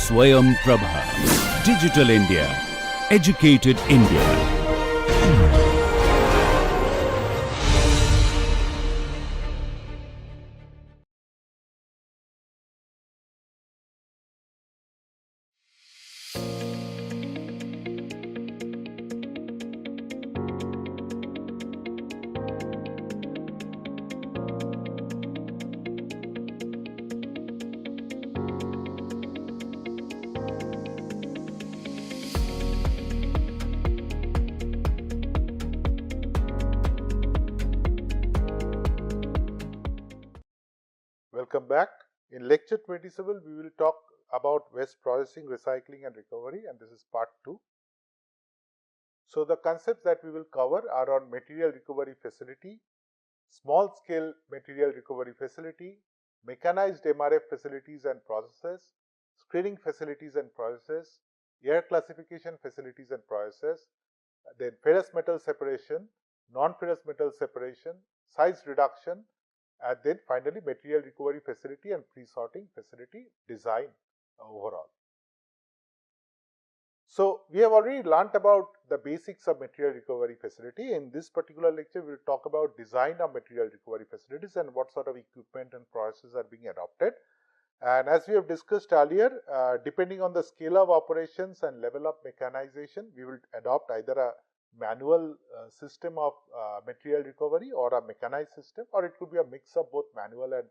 Swayam Prabha. Digital India. Educated India. Welcome back. In lecture 27, we will talk about waste processing, recycling and recovery, and this is part 2. So, the concepts that we will cover are on material recovery facility, small scale material recovery facility, mechanized MRF facilities and processes, screening facilities and processes, air classification facilities and processes, then ferrous metal separation, non-ferrous metal separation, size reduction, and then finally material recovery facility and pre-sorting facility design overall. So, we have already learnt about the basics of material recovery facility. In this particular lecture, we will talk about design of material recovery facilities and what sort of equipment and processes are being adopted. And as we have discussed earlier, depending on the scale of operations and level of mechanization, we will adopt either a manual system of material recovery or a mechanized system, or it could be a mix of both manual and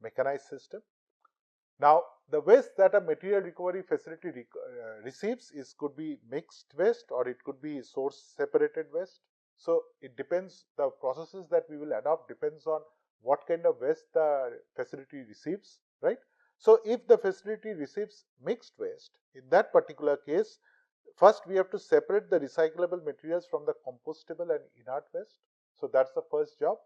mechanized system. Now, the waste that a material recovery facility receives could be mixed waste or it could be source separated waste. So, it depends, the processes that we will adopt depends on what kind of waste the facility receives, right. So, if the facility receives mixed waste, in that particular case, first we have to separate the recyclable materials from the compostable and inert waste. So, that is the first job.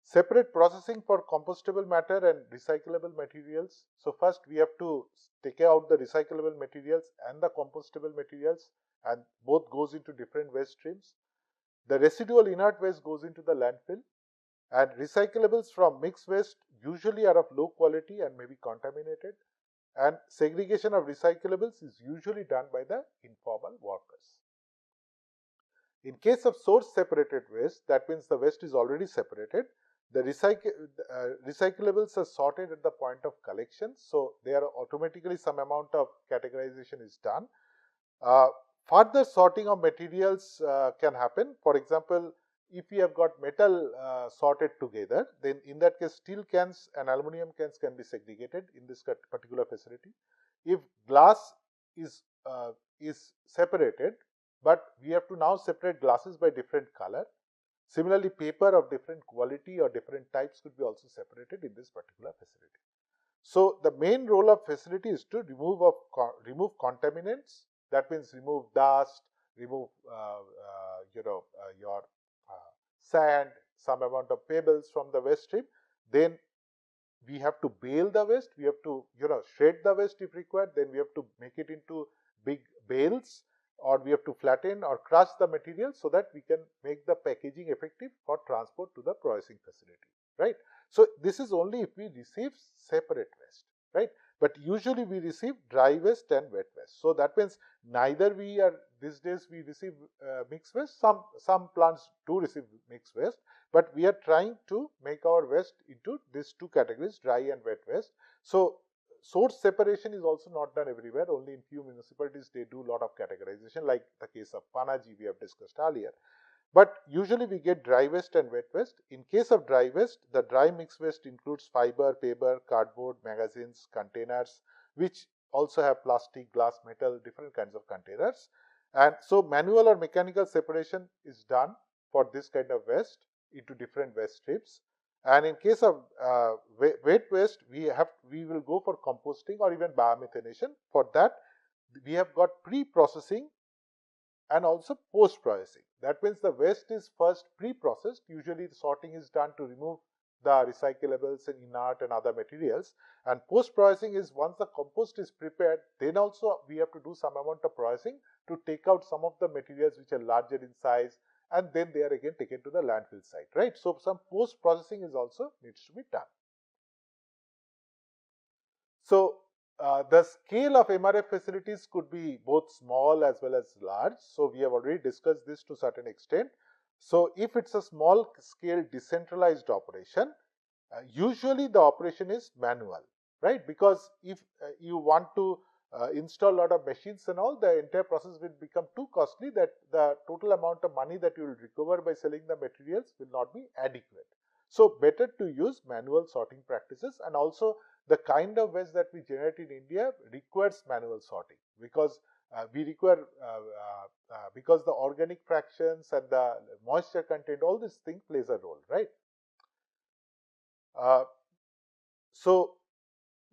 Separate processing for compostable matter and recyclable materials. So, first we have to take out the recyclable materials and the compostable materials, and both goes into different waste streams. The residual inert waste goes into the landfill, and recyclables from mixed waste usually are of low quality and may be contaminated, and segregation of recyclables is usually done by the informal workers. In case of source separated waste, that means the waste is already separated, the recyclables are sorted at the point of collection. So, there automatically some amount of categorization is done. Further sorting of materials can happen. For example, if we have got metal sorted together, then in that case steel cans and aluminum cans can be segregated in this particular facility. If glass is separated, but we have to now separate glasses by different color. Similarly, paper of different quality or different types could be also separated in this particular facility. So, the main role of facility is to remove contaminants. That means remove dust, remove your sand, some amount of pebbles from the waste stream. Then we have to bale the waste. We have to shred the waste if required. Then we have to make it into big bales, or we have to flatten or crush the material so that we can make the packaging effective for transport to the processing facility, right. So, this is only if we receive separate waste, right, but usually we receive dry waste and wet waste. So, that means neither we are, these days we receive mixed waste, some plants do receive mixed waste, but we are trying to make our waste into these two categories, dry and wet waste. So, source separation is also not done everywhere, only in few municipalities they do lot of categorization, like the case of Panaji we have discussed earlier. But usually we get dry waste and wet waste. In case of dry waste, the dry mixed waste includes fiber, paper, cardboard, magazines, containers, which also have plastic, glass, metal, different kinds of containers. And so, manual or mechanical separation is done for this kind of waste into different waste streams. And in case of wet waste, we will go for composting or even biomethanation. For that, we have got pre-processing and also post-processing. That means the waste is first pre-processed. Usually, the sorting is done to remove the recyclables and inert and other materials. And post-processing is once the compost is prepared, then also we have to do some amount of processing to take out some of the materials which are larger in size, and then they are again taken to the landfill site, right. So, some post processing is also needs to be done. So, the scale of MRF facilities could be both small as well as large. So, we have already discussed this to a certain extent. So, if it's a small scale decentralized operation, usually the operation is manual, right? Because if you want to install a lot of machines and all, the entire process will become too costly that the total amount of money that you will recover by selling the materials will not be adequate. So, better to use manual sorting practices, and also the kind of waste that we generate in India requires manual sorting, because we require because the organic fractions and the moisture content, all these things plays a role, right? Uh, so,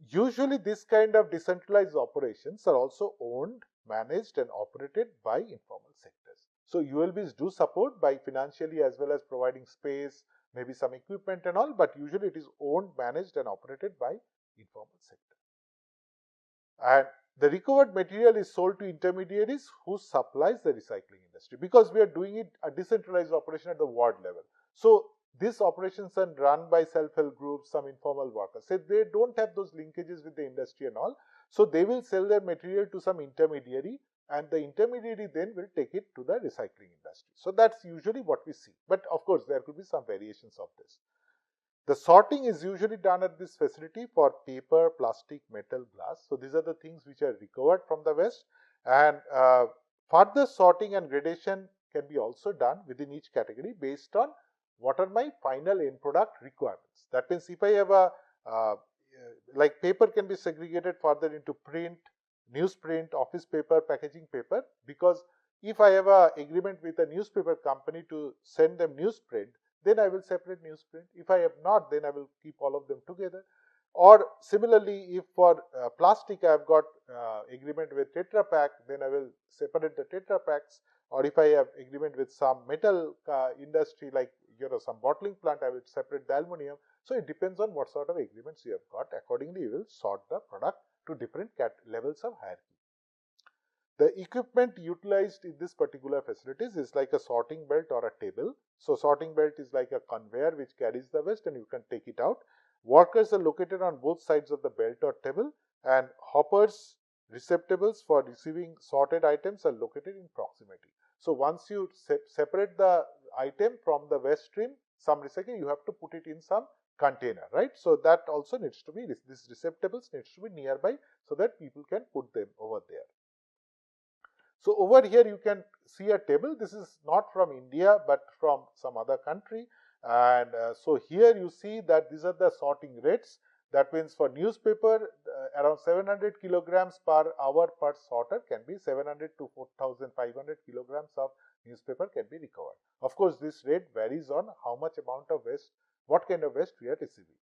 usually this kind of decentralized operations are also owned, managed and operated by informal sectors. So, ULBs do support by financially as well as providing space, maybe some equipment and all, but usually it is owned, managed and operated by informal sector. And the recovered material is sold to intermediaries who supplies the recycling industry, because we are doing it a decentralized operation at the ward level. So, these operations are run by self-help groups, some informal workers. So, they don't have those linkages with the industry and all. So, they will sell their material to some intermediary, and the intermediary then will take it to the recycling industry. So, that's usually what we see. But of course, there could be some variations of this. The sorting is usually done at this facility for paper, plastic, metal, glass. So, these are the things which are recovered from the waste, and further sorting and gradation can be also done within each category based on what are my final end product requirements. That means, if I have a like paper can be segregated further into print, newsprint, office paper, packaging paper, because if I have a agreement with a newspaper company to send them newsprint, then I will separate newsprint. If I have not, then I will keep all of them together. Or similarly, if for plastic I have got agreement with Tetra Pak, then I will separate the Tetra Paks. Or if I have agreement with some metal industry, like some bottling plant, I will separate the aluminum. So, it depends on what sort of agreements you have got. Accordingly, you will sort the product to different levels of hierarchy. The equipment utilized in this particular facilities is like a sorting belt or a table. So, sorting belt is like a conveyor which carries the waste and you can take it out. Workers are located on both sides of the belt or table, and hoppers, receptacles for receiving sorted items are located in proximity. So, once you separate the item from the waste stream, some recycling, you have to put it in some container, right? So, that also needs to be, these receptacles needs to be nearby so that people can put them over there. So, over here you can see a table. This is not from India, but from some other country. And so, here you see that these are the sorting rates. That means, for newspaper, around 700 kilograms per hour per sorter can be 700 to 4,500 kilograms of newspaper can be recovered. Of course, this rate varies on how much amount of waste, what kind of waste we are receiving.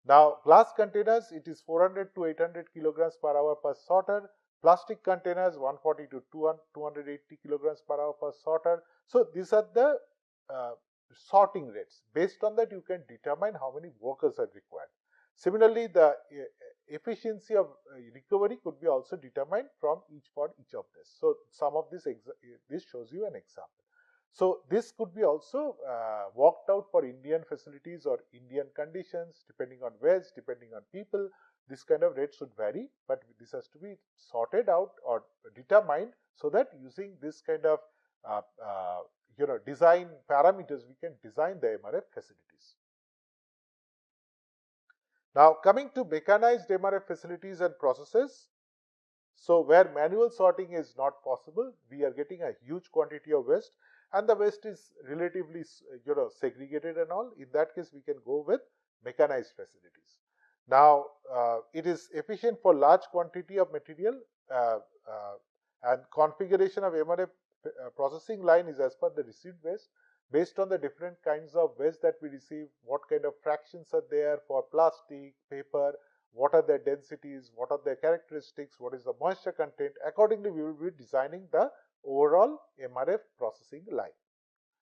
Now, glass containers, it is 400 to 800 kilograms per hour per sorter. Plastic containers 140 to 280 kilograms per hour per sorter. So, these are the sorting rates. Based on that, you can determine how many workers are required. Similarly, the efficiency of recovery could be also determined from for each of this. So, some of this shows you an example. So, this could be also worked out for Indian facilities or Indian conditions, depending on waste, depending on people. This kind of rate should vary, but this has to be sorted out or determined, so that using this kind of design parameters, we can design the MRF facilities. Now, coming to mechanized MRF facilities and processes. So, where manual sorting is not possible, we are getting a huge quantity of waste, and the waste is relatively segregated and all. In that case, we can go with mechanized facilities. Now, it is efficient for large quantity of material, and configuration of MRF processing line is as per the received waste. Based on the different kinds of waste that we receive, what kind of fractions are there for plastic, paper, what are their densities, what are their characteristics, what is the moisture content. Accordingly, we will be designing the overall MRF processing line.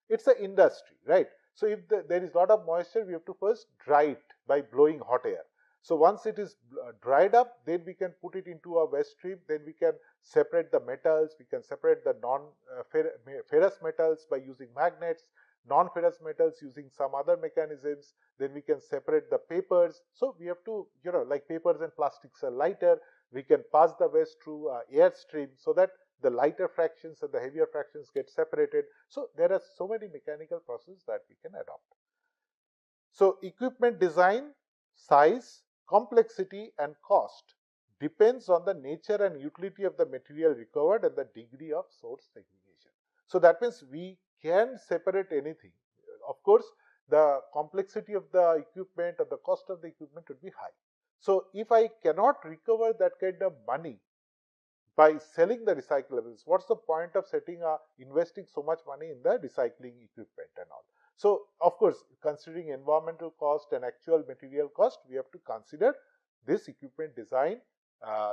It's an industry, right? So, if there is a lot of moisture, we have to first dry it by blowing hot air. So, once it is dried up, then we can put it into a waste stream, then we can separate the metals, we can separate the non-ferrous metals by using magnets, non-ferrous metals using some other mechanisms. Then we can separate the papers. So we have to, like papers and plastics are lighter. We can pass the waste through air stream so that the lighter fractions and the heavier fractions get separated. So there are so many mechanical processes that we can adopt. So equipment design, size, complexity and cost depends on the nature and utility of the material recovered and the degree of source segregation. So that means we can separate anything. Of course, the complexity of the equipment or the cost of the equipment would be high. So if I cannot recover that kind of money by selling the recyclables, what's the point of investing so much money in the recycling equipment and all? So of course, considering environmental cost and actual material cost, we have to consider this equipment design,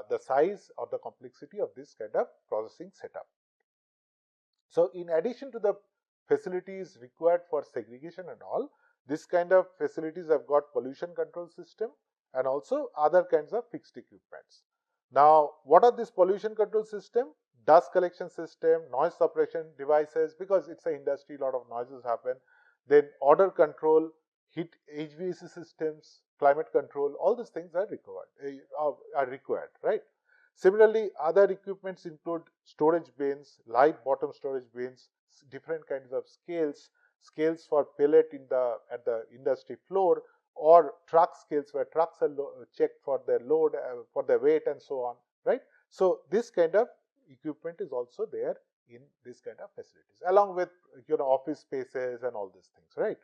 the size or the complexity of this kind of processing setup. So in addition to the facilities required for segregation and all, this kind of facilities have got pollution control system and also other kinds of fixed equipments. Now, what are this pollution control system? Dust collection system, noise suppression devices, because it's an industry, a lot of noises happen. Then odor control, heat HVAC systems, climate control, all these things are required, right? Similarly, other equipments include storage bins, light bottom storage bins, different kinds of scales for pellet at the industry floor, or truck scales where trucks are checked for their load, for their weight and so on, right? So this kind of equipment is also there in this kind of facilities, along with office spaces and all these things, right?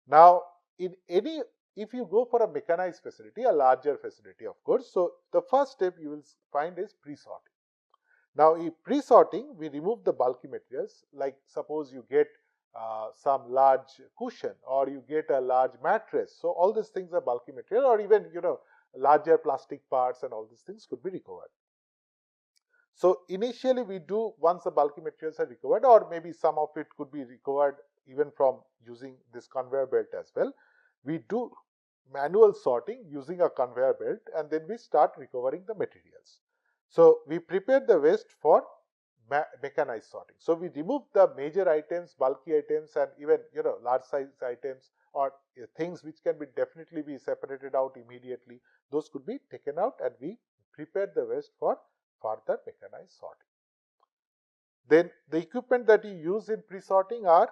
Now, if you go for a mechanized facility, a larger facility, of course, so the first step you will find is pre-sorting. Now, in pre-sorting, we remove the bulky materials, like suppose you get some large cushion or you get a large mattress. So all these things are bulky material, or even larger plastic parts and all these things could be recovered. So initially we do, once the bulky materials are recovered, or maybe some of it could be recovered even from using this conveyor belt as well, we do manual sorting using a conveyor belt, and then we start recovering the materials. So we prepare the waste for mechanized sorting. So we remove the major items, bulky items, and even large size items, or things which can be definitely be separated out immediately. Those could be taken out, and we prepare the waste for further mechanized sorting. Then the equipment that you use in pre-sorting are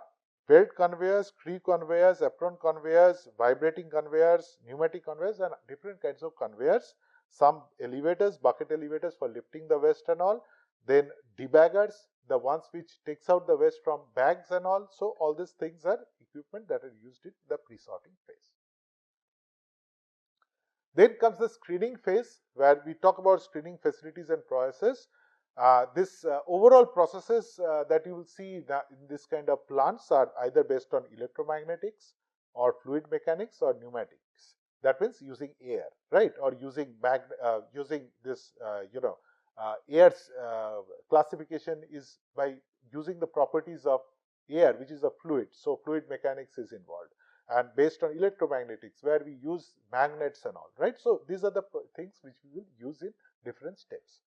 belt conveyors, screw conveyors, apron conveyors, vibrating conveyors, pneumatic conveyors, and different kinds of conveyors. Some elevators, bucket elevators for lifting the waste and all. Then debaggers, the ones which takes out the waste from bags and all. So all these things are equipment that are used in the pre-sorting phase. Then comes the screening phase, where we talk about screening facilities and processes. This overall processes that you will see in this kind of plants are either based on electromagnetics or fluid mechanics or pneumatics. That means using air, right? Or using this air's classification is by using the properties of air, which is a fluid. So fluid mechanics is involved. And based on electromagnetics, where we use magnets and all, right? So these are the things which we will use in different steps.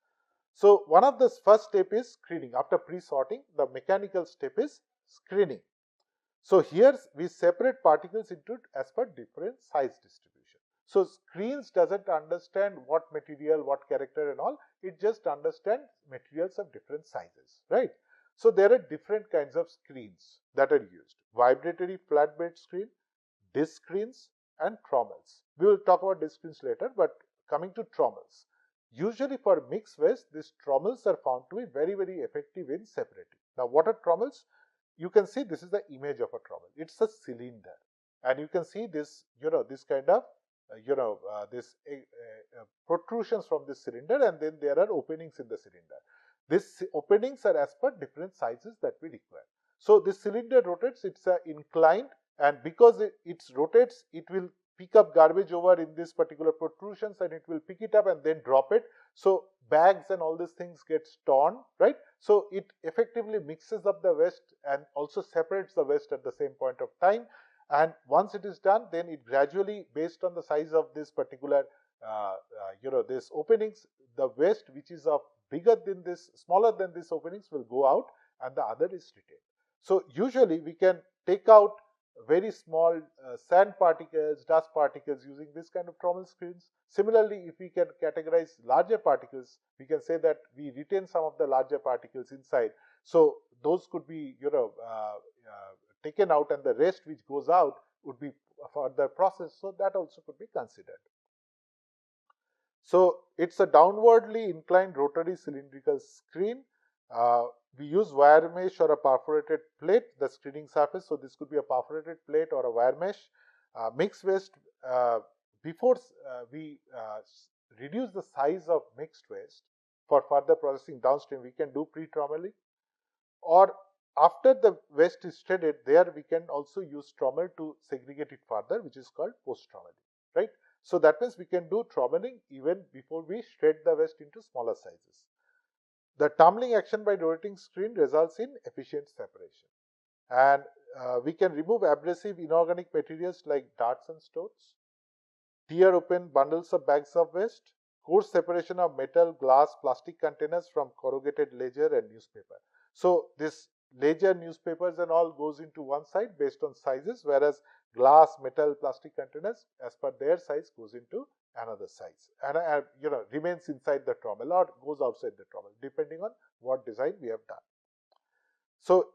So one of the first step is screening. After pre-sorting, the mechanical step is screening. So here we separate particles into as per different size distribution. So screens doesn't understand what material, what character and all. It just understands materials of different sizes, right? So there are different kinds of screens that are used. Vibratory flatbed screen, disc screens and trommels. We will talk about disc screens later, but coming to trommels. Usually for mixed waste, these trommels are found to be very, very effective in separating. Now, what are trommels? You can see this is the image of a trommel. It's a cylinder, and you can see this, this kind of, protrusions from this cylinder, and then there are openings in the cylinder. These openings are as per different sizes that we require. So this cylinder rotates, it's inclined, and because it rotates, it will pick up garbage over in this particular protrusions, and it will pick it up and then drop it. So bags and all these things get torn, right? So it effectively mixes up the waste and also separates the waste at the same point of time. And once it is done, then it gradually, based on the size of this particular, this openings, the waste which is of bigger than this, smaller than this openings will go out, and the other is retained. So usually we can take out very small sand particles, dust particles using this kind of trommel screens. Similarly, if we can categorize larger particles, we can say that we retain some of the larger particles inside. So those could be taken out, and the rest which goes out would be further processed. So that also could be considered. So it's a downwardly inclined rotary cylindrical screen. We use wire mesh or a perforated plate, the screening surface. So this could be a perforated plate or a wire mesh. Mixed waste, before we reduce the size of mixed waste for further processing downstream, we can do pre-trommeling, or after the waste is shredded, there we can also use trommel to segregate it further, which is called post-trommeling, right? So that means we can do trommeling even before we shred the waste into smaller sizes. The tumbling action by rotating screen results in efficient separation, and we can remove abrasive inorganic materials like darts and stones, tear open bundles of bags of waste, coarse separation of metal, glass, plastic containers from corrugated ledger and newspaper. So this ledger, newspapers and all goes into one side based on sizes, whereas glass, metal, plastic containers as per their size goes into another size, and remains inside the trommel or goes outside the trommel depending on what design we have done. So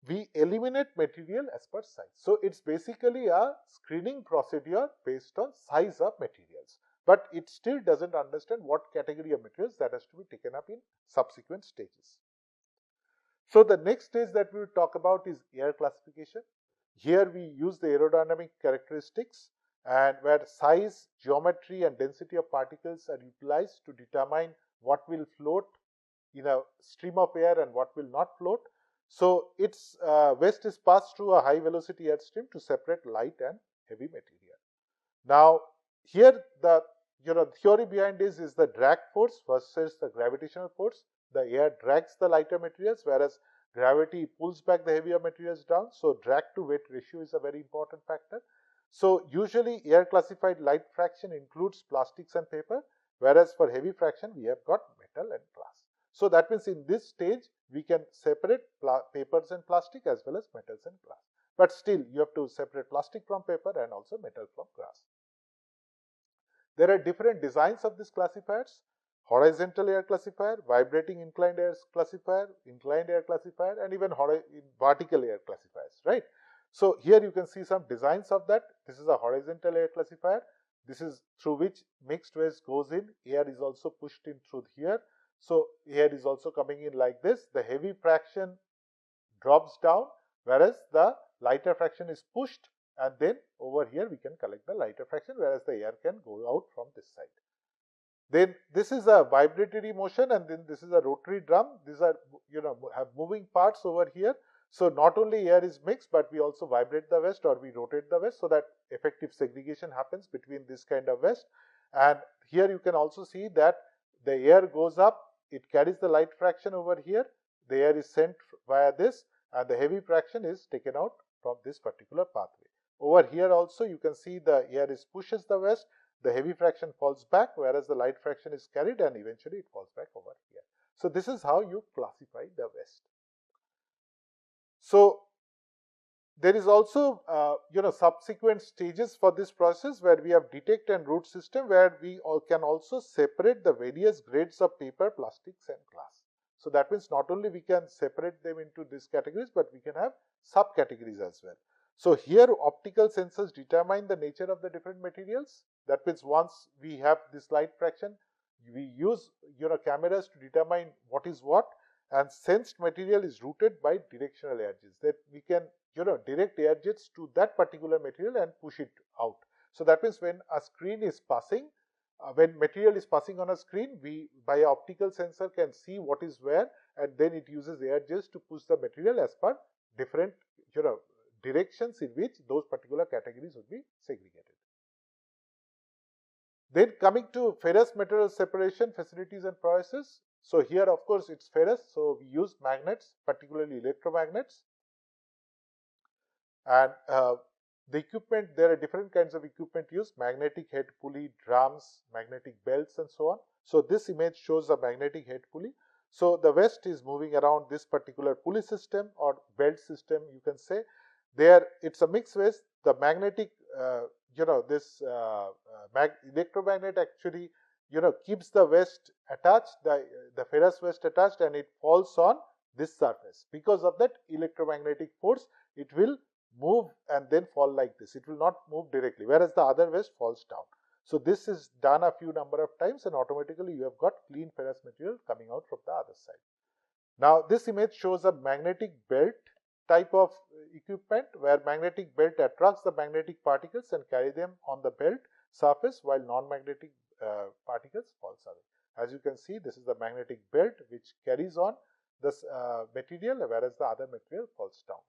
we eliminate material as per size. So it's basically a screening procedure based on size of materials, but it still doesn't understand what category of materials that has to be taken up in subsequent stages. So the next stage that we will talk about is air classification. Here we use the aerodynamic characteristics, and where size, geometry and density of particles are utilized to determine what will float in a stream of air and what will not float. So its waste is passed through a high velocity airstream to separate light and heavy material. Now here the theory behind this is the drag force versus the gravitational force. The air drags the lighter materials, whereas gravity pulls back the heavier materials down. So drag to weight ratio is a very important factor. So usually air classified light fraction includes plastics and paper, whereas for heavy fraction we have got metal and glass. So that means in this stage we can separate papers and plastic as well as metals and glass. But still you have to separate plastic from paper and also metal from glass. There are different designs of these classifiers: horizontal air classifier, vibrating inclined air classifier, and even vertical air classifiers, right? So here you can see some designs of that. This is a horizontal air classifier. This is through which mixed waste goes in. Air is also pushed in through here. So air is also coming in like this. The heavy fraction drops down, whereas the lighter fraction is pushed, and then over here we can collect the lighter fraction, whereas the air can go out from this side. Then this is a vibratory motion, and then this is a rotary drum. These are have moving parts over here. So not only air is mixed, but we also vibrate the waste or we rotate the waste so that effective segregation happens between this kind of waste. And here you can also see that the air goes up, it carries the light fraction over here, the air is sent via this, and the heavy fraction is taken out from this particular pathway. Over here also you can see the air pushes the waste, the heavy fraction falls back, whereas the light fraction is carried and eventually it falls back over here. So this is how you classify the waste. So there is also subsequent stages for this process where we have detect and route system, where we can also separate the various grades of paper, plastics and glass. So that means not only we can separate them into these categories, but we can have subcategories as well. So here optical sensors determine the nature of the different materials. That means once we have this light fraction, we use cameras to determine what is what, and sensed material is routed by directional edges, that we can direct air jets to that particular material and push it out. So that means when a screen is passing, when material is passing on a screen, we by an optical sensor can see what is where, and then it uses air jets to push the material as per different directions in which those particular categories would be segregated. Then coming to ferrous material separation facilities and processes. So here of course it's ferrous, so we use magnets, particularly electromagnets. And the equipment, there are different kinds of equipment used: magnetic head pulley, drums, magnetic belts and so on. So this image shows a magnetic head pulley. So the waste is moving around this particular pulley system or belt system, you can say. There it's a mixed waste. The magnetic, this electromagnet actually, keeps the waste attached, the ferrous waste attached, and it falls on this surface. Because of that electromagnetic force, it will move and then fall like this. It will not move directly, whereas the other waste falls down. So this is done a few number of times, and automatically you have got clean ferrous material coming out from the other side. Now this image shows a magnetic belt type of equipment, where magnetic belt attracts the magnetic particles and carry them on the belt surface, while non-magnetic particles falls away. As you can see, this is the magnetic belt which carries on this material, whereas the other material falls downwards.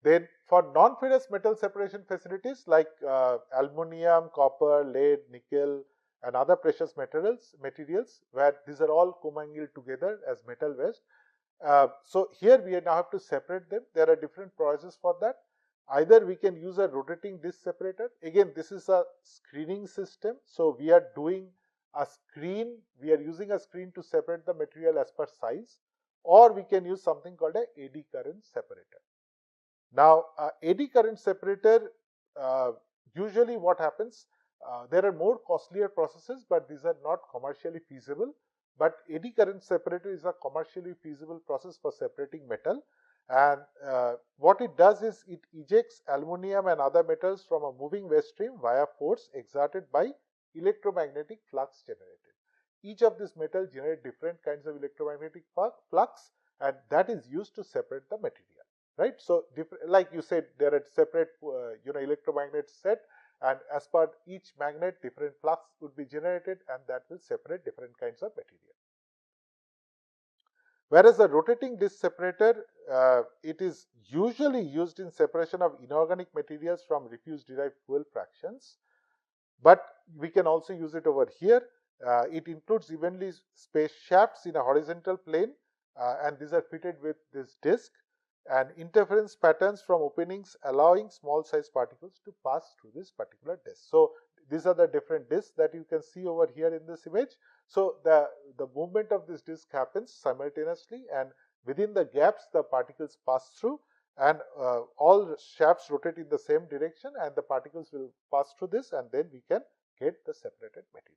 Then for non-ferrous metal separation facilities like aluminum, copper, lead, nickel, and other precious materials, where these are all commingled together as metal waste. So here we now have to separate them. There are different processes for that. Either we can use a rotating disc separator. Again, this is a screening system. So we are doing a screen. We are using a screen to separate the material as per size, or we can use something called a AD current separator. Now, AD current separator, usually what happens, there are more costlier processes, but these are not commercially feasible. But AD current separator is a commercially feasible process for separating metal. And what it does is it ejects aluminum and other metals from a moving waste stream via force exerted by electromagnetic flux generated. Each of these metals generate different kinds of electromagnetic flux, and that is used to separate the material. Right, so like you said, there are separate electromagnet set, and as per each magnet different flux would be generated, and that will separate different kinds of material. Whereas the rotating disc separator, it is usually used in separation of inorganic materials from refuse derived fuel fractions, but we can also use it over here. It includes evenly spaced shafts in a horizontal plane, and these are fitted with this disc, and interference patterns from openings allowing small size particles to pass through this particular disc. So these are the different discs that you can see over here in this image. So the movement of this disc happens simultaneously, and within the gaps the particles pass through, and all shafts rotate in the same direction, and the particles will pass through this, and then we can get the separated material.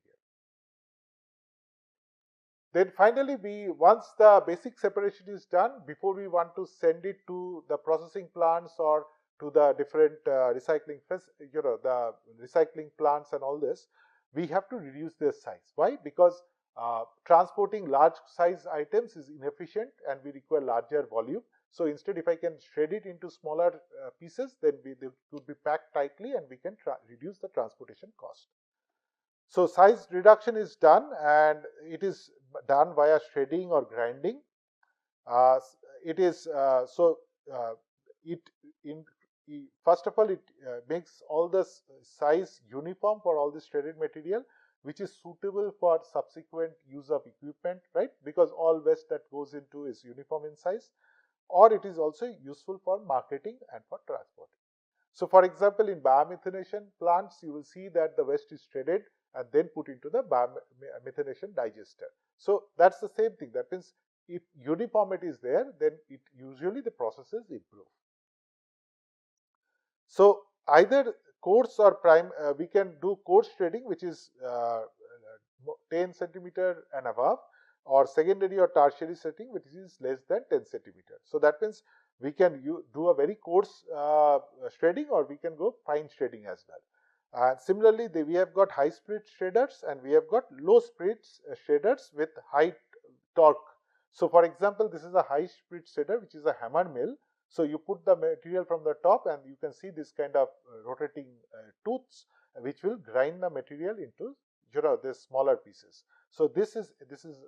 Then finally, once the basic separation is done, before we want to send it to the processing plants or to the different recycling plants and all this, we have to reduce their size. Why? Because transporting large size items is inefficient, and we require larger volume. So instead, if I can shred it into smaller pieces, then they could be packed tightly, and we can reduce the transportation cost. So size reduction is done, and it is done via shredding or grinding. It is first of all, it makes all the size uniform for all the shredded material, which is suitable for subsequent use of equipment, right? Because all waste that goes into is uniform in size, or it is also useful for marketing and for transporting. So for example, in biomethanation plants, you will see that the waste is shredded and then put into the biomethanation digester. So that's the same thing. That means if uniformity is there, then it usually the processes improve. So either coarse or prime, we can do coarse shredding, which is 10 centimeter and above, or secondary or tertiary setting, which is less than 10 centimeter. So that means we can do a very coarse shredding, or we can go fine shredding as well. Similarly, we have got high speed shredders, and we have got low speed shredders with high torque. So for example, this is a high speed shredder, which is a hammer mill. So you put the material from the top, and you can see this kind of rotating tooths, which will grind the material into the smaller pieces. So this is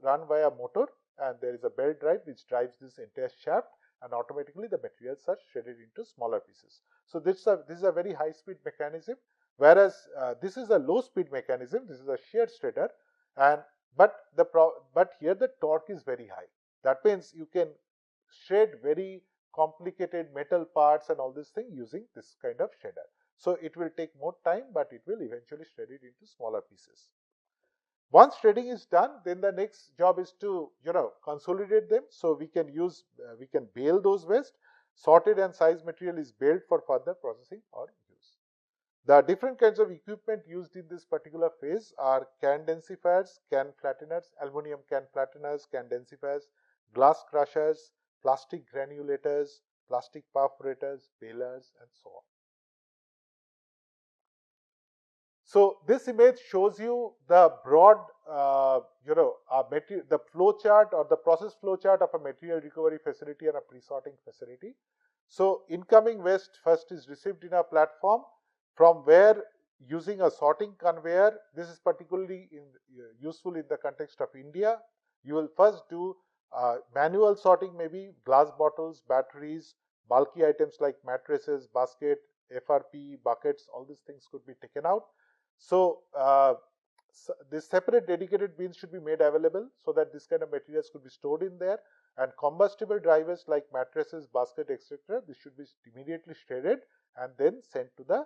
run by a motor, and there is a belt drive which drives this entire shaft, and automatically the materials are shredded into smaller pieces. So this is a very high speed mechanism, whereas this is a low speed mechanism. This is a shear shredder, and but here the torque is very high. That means you can shred very complicated metal parts and all this thing using this kind of shredder. So it will take more time, but it will eventually shred it into smaller pieces. Once shredding is done, then the next job is to consolidate them. So we can bale those waste. Sorted and sized material is baled for further processing or use. The different kinds of equipment used in this particular phase are can densifiers, can flatteners, aluminum can flatteners, can densifiers, glass crushers, plastic granulators, plastic perforators, balers, and so on. So this image shows you the broad, the flow chart or the process flow chart of a material recovery facility and a pre-sorting facility. So incoming waste first is received in a platform, from where using a sorting conveyor. This is particularly useful in the context of India. You will first do manual sorting, maybe glass bottles, batteries, bulky items like mattresses, basket, FRP, buckets, all these things could be taken out. So, this separate dedicated bins should be made available so that this kind of materials could be stored in there. And combustible drivers like mattresses, basket, etc., this should be immediately shredded and then sent to the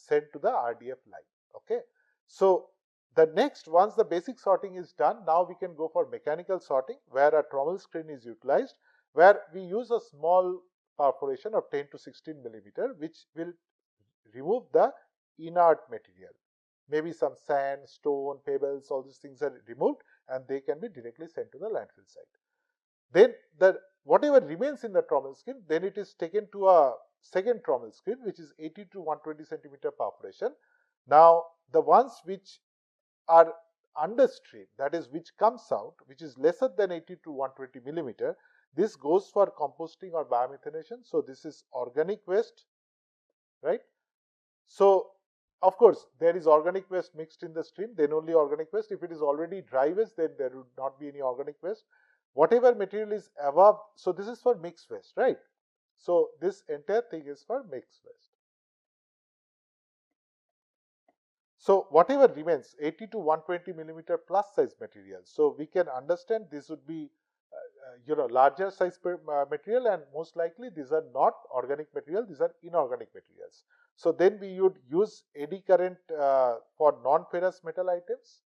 RDF line. Okay. So the next, once the basic sorting is done, now we can go for mechanical sorting, where a trommel screen is utilized, where we use a small perforation of 10 to 16 millimeter, which will remove the inert material. Maybe some sand, stone, pebbles, all these things are removed and they can be directly sent to the landfill site. Then whatever remains in the trommel screen, then it is taken to a second trommel screen, which is 80 to 120 centimeter perforation. Now the ones which are understream, that is which comes out, which is lesser than 80 to 120 millimeter, this goes for composting or biomethanation. So this is organic waste, right? So of course there is organic waste mixed in the stream, then only organic waste. If it is already dry waste, then there would not be any organic waste. Whatever material is above, so this is for mixed waste, right? So this entire thing is for mixed waste. So whatever remains, 80 to 120 millimeter plus size material. So we can understand this would be larger size material, and most likely these are not organic material, these are inorganic materials. So then we would use eddy current for non-ferrous metal items.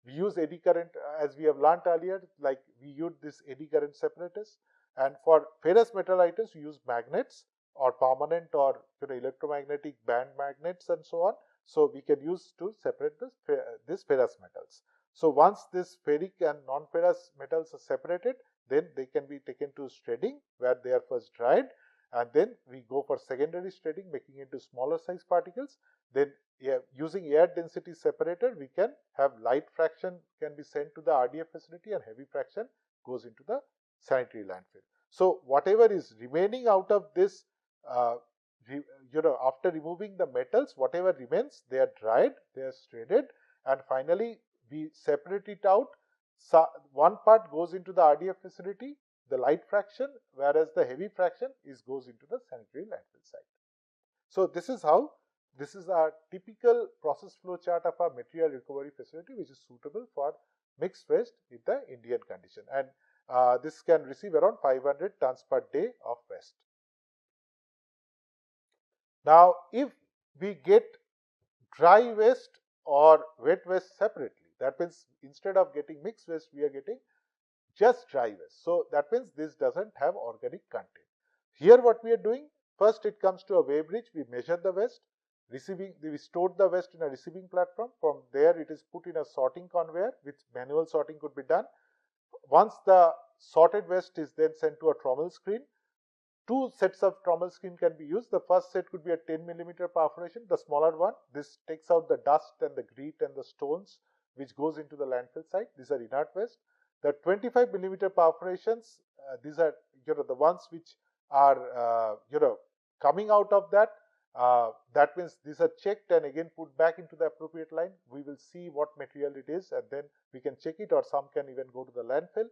We use eddy current as we have learnt earlier, like we use this eddy current separators. And for ferrous metal items, we use magnets or permanent or electromagnetic band magnets and so on. So we can use to separate this ferrous metals. So once this ferric and non-ferrous metals are separated, then they can be taken to shredding, where they are first dried, and then we go for secondary shredding, making it into smaller size particles. Then using air density separator, we can have light fraction can be sent to the RDF facility and heavy fraction goes into the sanitary landfill. So whatever is remaining out of this, after removing the metals, whatever remains, they are dried, they are shredded, and finally we separate it out. So one part goes into the RDF facility, the light fraction, whereas the heavy fraction goes into the sanitary landfill site. So this is a typical process flow chart of a material recovery facility, which is suitable for mixed waste in the Indian condition, and this can receive around 500 tons per day of waste. Now, if we get dry waste or wet waste separately, that means instead of getting mixed waste, we are getting just dry waste. So that means this doesn't have organic content. Here what we are doing, first it comes to a weigh bridge, we measure the waste, we stored the waste in a receiving platform. From there it is put in a sorting conveyor, which manual sorting could be done. Once the sorted waste is then sent to a trommel screen, two sets of trommel screen can be used. The first set could be a 10 millimeter perforation, the smaller one. This takes out the dust and the grit and the stones which goes into the landfill site. These are inert waste. The 25 millimeter perforations, these are the ones which are coming out of that. That means these are checked and again put back into the appropriate line. We will see what material it is and then we can check it, or some can even go to the landfill.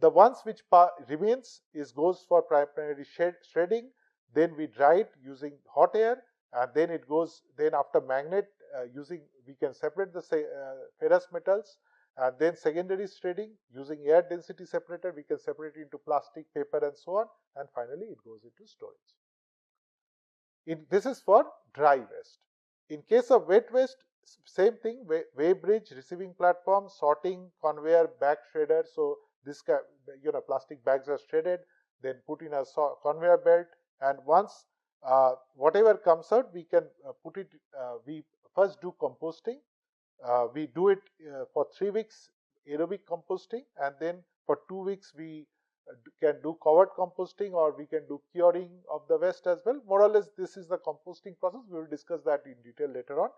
The ones which remains goes for primary shredding. Then we dry it using hot air, and then it goes. Then after magnet we can separate the ferrous metals, and then secondary shredding using air density separator. We can separate it into plastic, paper, and so on. And finally, it goes into storage. This is for dry waste. In case of wet waste, same thing, weigh bridge, receiving platform, sorting, conveyor, bag shredder. So this plastic bags are shredded, then put in a conveyor belt, and once whatever comes out, we can put it. We first do composting. We do it for 3 weeks aerobic composting, and then for 2 weeks we can do covered composting, or we can do curing of the waste as well. More or less, this is the composting process. We will discuss that in detail later on.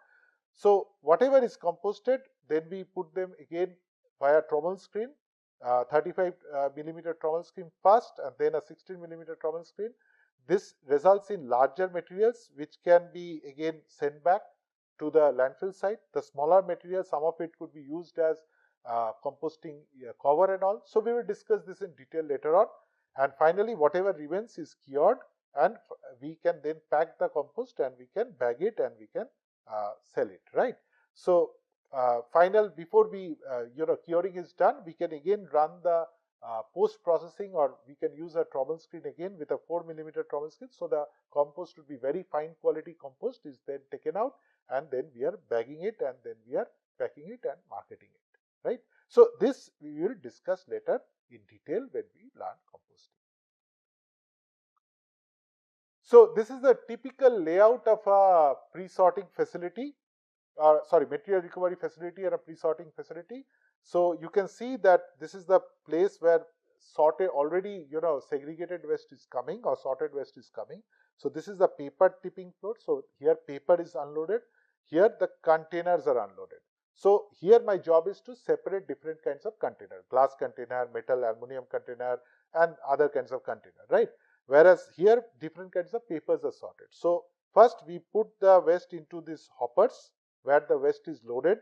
So whatever is composted, then we put them again via trommel screen, 35 millimeter trommel screen first, and then a 16 millimeter trommel screen. This results in larger materials which can be again sent back to the landfill site. The smaller material, some of it could be used as composting cover and all. So we will discuss this in detail later on. And finally, whatever remains is cured, and we can then pack the compost, and we can bag it, and we can sell it, right? So before we curing is done, we can again run the post processing, or we can use a trommel screen again with a 4 millimeter trommel screen. So the compost would be very fine quality compost is then taken out, and then we are bagging it, and then we are packing it and marketing it, right? So this we will discuss later in detail when we learn composting. So this is the typical layout of a pre-sorting facility, material recovery facility and a pre-sorting facility. So you can see that this is the place where sorted already, segregated waste is coming, or sorted waste is coming. So this is the paper tipping floor. So here paper is unloaded. Here the containers are unloaded. So here my job is to separate different kinds of container: glass container, metal, aluminum container, and other kinds of container, right? Whereas here different kinds of papers are sorted. So first we put the waste into these hoppers where the waste is loaded,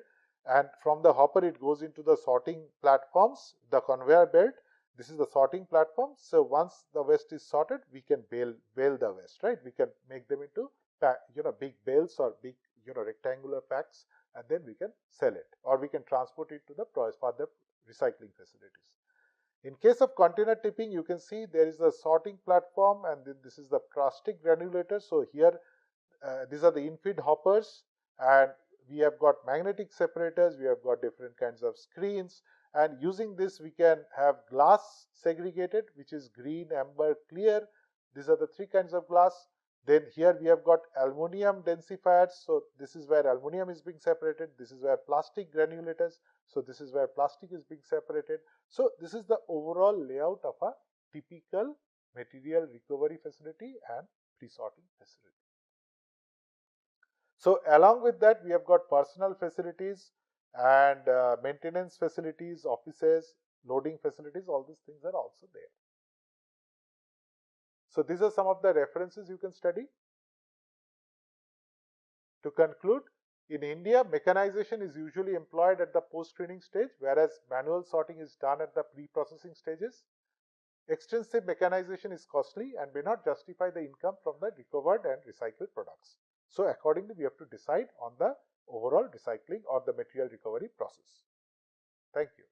and from the hopper it goes into the sorting platforms, the conveyor belt. This is the sorting platform. So once the waste is sorted, we can bale the waste, right? We can make them into big bales or big rectangular packs, and then we can sell it, or we can transport it to the further recycling facilities. In case of container tipping, you can see there is a sorting platform, and then this is the plastic granulator. So here these are the infeed hoppers, and we have got magnetic separators, we have got different kinds of screens, and using this we can have glass segregated, which is green, amber, clear. These are the three kinds of glass. Then here we have got aluminum densifiers. So this is where aluminum is being separated. This is where plastic granulators. So this is where plastic is being separated. So this is the overall layout of a typical material recovery facility and pre-sorting facility. So along with that, we have got personal facilities and maintenance facilities, offices, loading facilities. All these things are also there. So these are some of the references you can study. To conclude, in India, mechanization is usually employed at the post-screening stage, whereas manual sorting is done at the pre-processing stages. Extensive mechanization is costly and may not justify the income from the recovered and recycled products. So accordingly, we have to decide on the overall recycling or the material recovery process. Thank you.